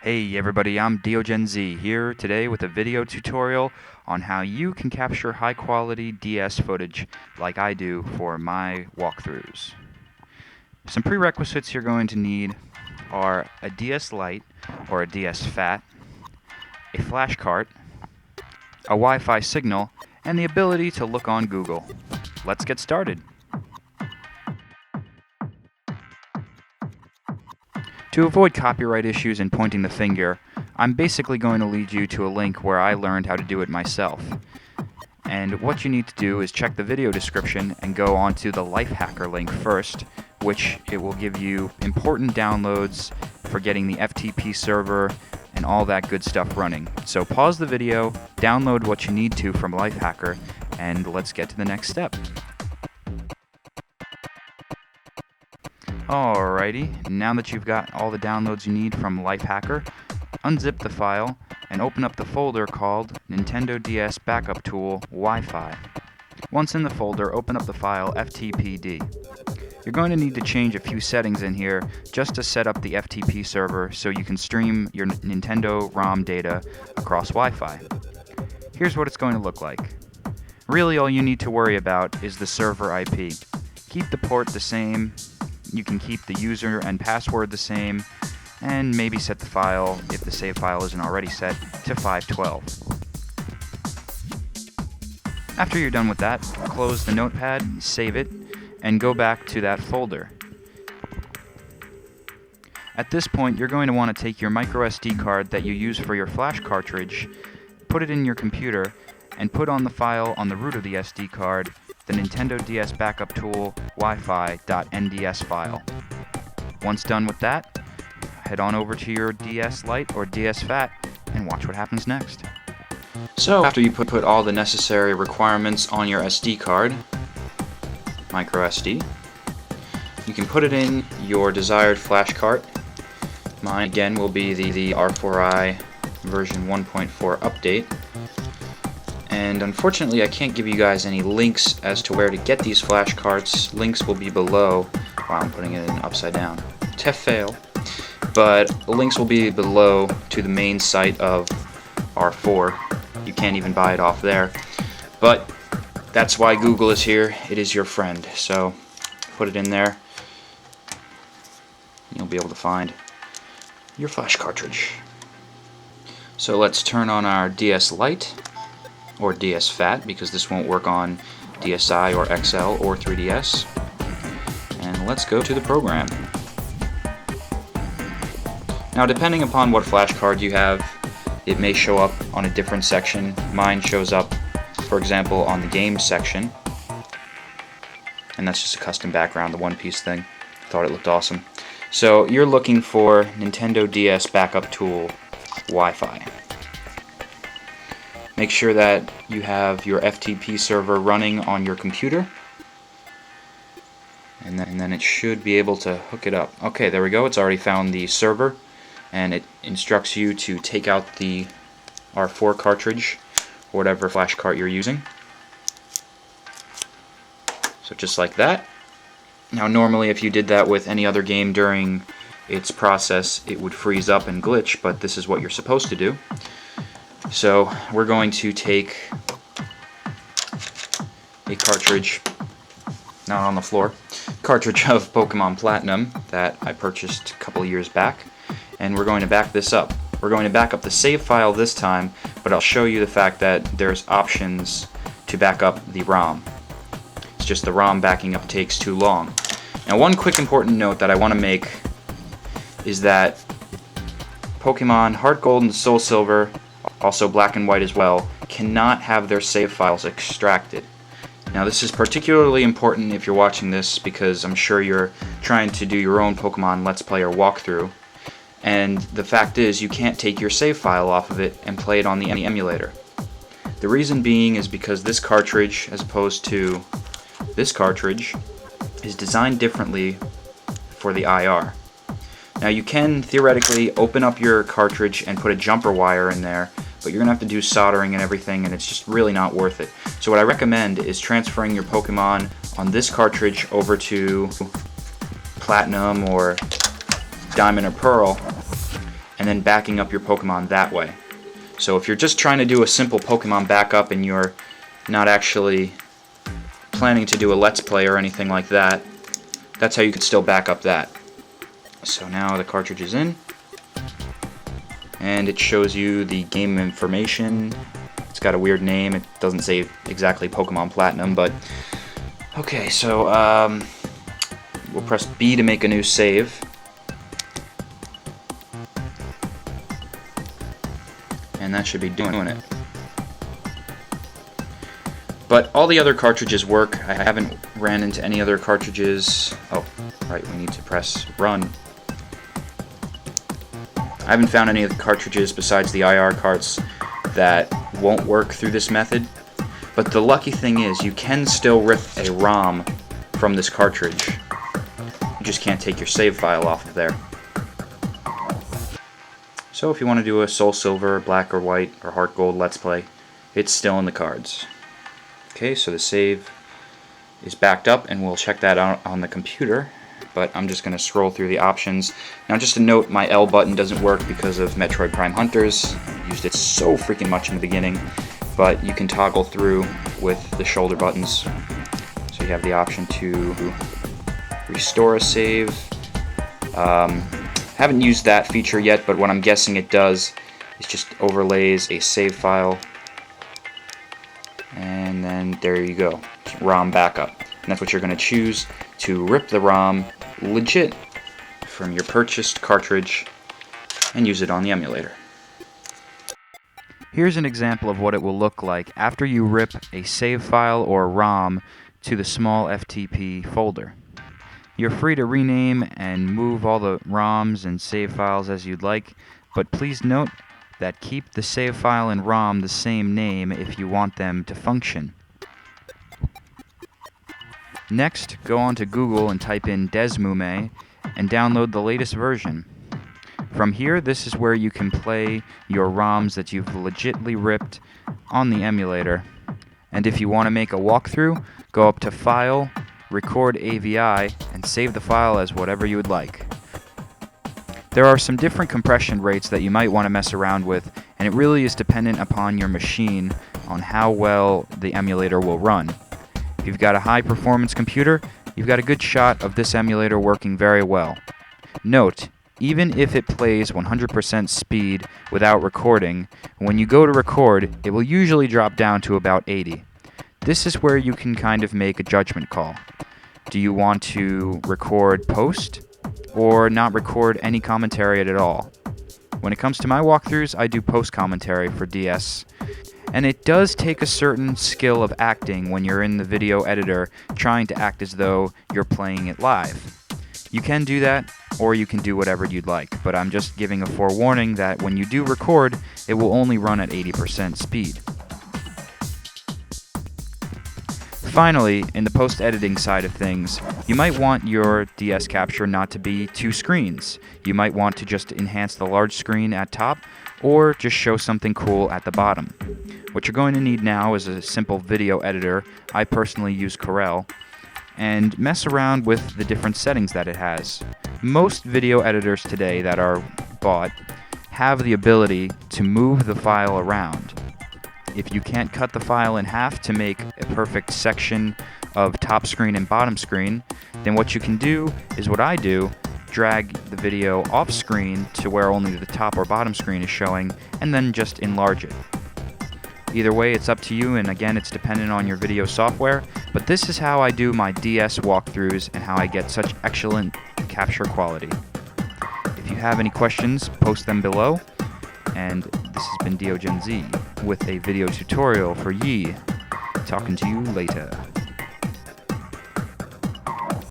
Hey everybody, I'm DeoGenZ here today with a video tutorial on how you can capture high quality DS footage like I do for my walkthroughs. Some prerequisites you're going to need are a DS Lite or a DS Fat, a flash cart, a Wi-Fi signal, and the ability to look on Google. Let's get started. To avoid copyright issues and pointing the finger, I'm basically going to lead you to a link where I learned how to do it myself. And what you need to do is check the video description and go onto the Lifehacker link first, which it will give you important downloads for getting the FTP server and all that good stuff running. So pause the video, download what you need to from Lifehacker, and let's get to the next step. Alrighty, now that you've got all the downloads you need from Lifehacker, unzip the file and open up the folder called Nintendo DS Backup Tool Wi-Fi. Once in the folder, open up the file FTPD. You're going to need to change a few settings in here just to set up the FTP server so you can stream your Nintendo ROM data across Wi-Fi. Here's what it's going to look like. Really all you need to worry about is the server IP. Keep the port the same. You can keep the user and password the same, and maybe set the file, if the save file isn't already set, to 512. After you're done with that, close the notepad, save it, and go back to that folder. At this point, you're going to want to take your microSD card that you use for your flash cartridge, put it in your computer, and put on the file on the root of the SD card the Nintendo DS Backup Tool Wi-Fi.nds file. Once done with that, head on over to your DS Lite or DS Fat and watch what happens next. So after you put all the necessary requirements on your SD card, micro SD, you can put it in your desired flash cart. Mine again will be the R4i version 1.4 update. And unfortunately I can't give you guys any links as to where to get these flash carts. Links will be below. Wow, I'm putting it in upside down. To fail. But the links will be below to the main site of R4. You can't even buy it off there. But that's why Google is here. It is your friend. So put it in there. You'll be able to find your flash cartridge. So let's turn on our DS Lite or DS Fat, because this won't work on DSi or XL or 3DS. And let's go to the program. Now depending upon what flash card you have, it may show up on a different section. Mine shows up, for example, on the games section. And that's just a custom background, the One Piece thing. Thought it looked awesome. So you're looking for Nintendo DS Backup Tool Wi-Fi. Make sure that you have your FTP server running on your computer, and then it should be able to hook it up. Okay, there we go. It's already found the server, and it instructs you to take out the R4 cartridge, or whatever flash cart you're using. So just like that. Now normally if you did that with any other game during its process, it would freeze up and glitch, but this is what you're supposed to do. So we're going to take a cartridge, not on the floor, cartridge of Pokemon Platinum that I purchased a couple of years back, and we're going to back this up. We're going to back up the save file this time, but I'll show you the fact that there's options to back up the ROM. It's just the ROM backing up takes too long. Now one quick important note that I want to make is that Pokemon Heart Gold and Soul Silver, also Black and White as well, cannot have their save files extracted. Now this is particularly important if you're watching this, because I'm sure you're trying to do your own Pokemon Let's Play or walkthrough, and the fact is you can't take your save file off of it and play it on the emulator. The reason being is because this cartridge, as opposed to this cartridge, is designed differently for the IR. Now you can theoretically open up your cartridge and put a jumper wire in there, but you're going to have to do soldering and everything, and it's just really not worth it. So what I recommend is transferring your Pokemon on this cartridge over to Platinum or Diamond or Pearl, and then backing up your Pokemon that way. So if you're just trying to do a simple Pokemon backup and you're not actually planning to do a Let's Play or anything like that, that's how you could still back up that. So now the cartridge is in, and it shows you the game information. It's got a weird name. It doesn't say exactly Pokemon Platinum, but okay, so we'll press B to make a new save. And that should be doing it. But all the other cartridges work. I haven't ran into any other cartridges. Oh, right, we need to press run. I haven't found any of the cartridges besides the IR carts that won't work through this method. But the lucky thing is you can still rip a ROM from this cartridge. You just can't take your save file off of there. So if you want to do a Soul Silver, Black or White, or Heart Gold Let's Play, it's still in the cards. Okay, so the save is backed up, and we'll check that out on the computer. But I'm just going to scroll through the options. Now just a note, my L button doesn't work because of Metroid Prime Hunters. I used it so freaking much in the beginning, but you can toggle through with the shoulder buttons. So you have the option to restore a save. Haven't used that feature yet, but what I'm guessing it does is just overlays a save file. And then there you go, ROM backup. And that's what you're going to choose to rip the ROM legit from your purchased cartridge and use it on the emulator. Here's an example of what it will look like after you rip a save file or ROM to the small FTP folder. You're free to rename and move all the ROMs and save files as you'd like, but please note that keep the save file and ROM the same name if you want them to function. Next, go on to Google and type in Desmume and download the latest version. From here, this is where you can play your ROMs that you've legitly ripped on the emulator. And if you want to make a walkthrough, go up to File, Record AVI, and save the file as whatever you would like. There are some different compression rates that you might want to mess around with, and it really is dependent upon your machine on how well the emulator will run. If you've got a high-performance computer, you've got a good shot of this emulator working very well. Note, even if it plays 100% speed without recording, when you go to record, it will usually drop down to about 80. This is where you can kind of make a judgment call. Do you want to record post, or not record any commentary at all? When it comes to my walkthroughs, I do post commentary for DS. And it does take a certain skill of acting when you're in the video editor trying to act as though you're playing it live. You can do that, or you can do whatever you'd like, but I'm just giving a forewarning that when you do record, it will only run at 80% speed. Finally, in the post-editing side of things, you might want your DS capture not to be two screens. You might want to just enhance the large screen at top, or just show something cool at the bottom. What you're going to need now is a simple video editor. I personally use Corel, and mess around with the different settings that it has. Most video editors today that are bought have the ability to move the file around. If you can't cut the file in half to make a perfect section of top screen and bottom screen, then what you can do is what I do, drag the video off screen to where only the top or bottom screen is showing, and then just enlarge it. Either way, it's up to you, and again, it's dependent on your video software, but this is how I do my DS walkthroughs and how I get such excellent capture quality. If you have any questions, post them below, and this has been DeoGenZ with a video tutorial for ye. Talking to you later.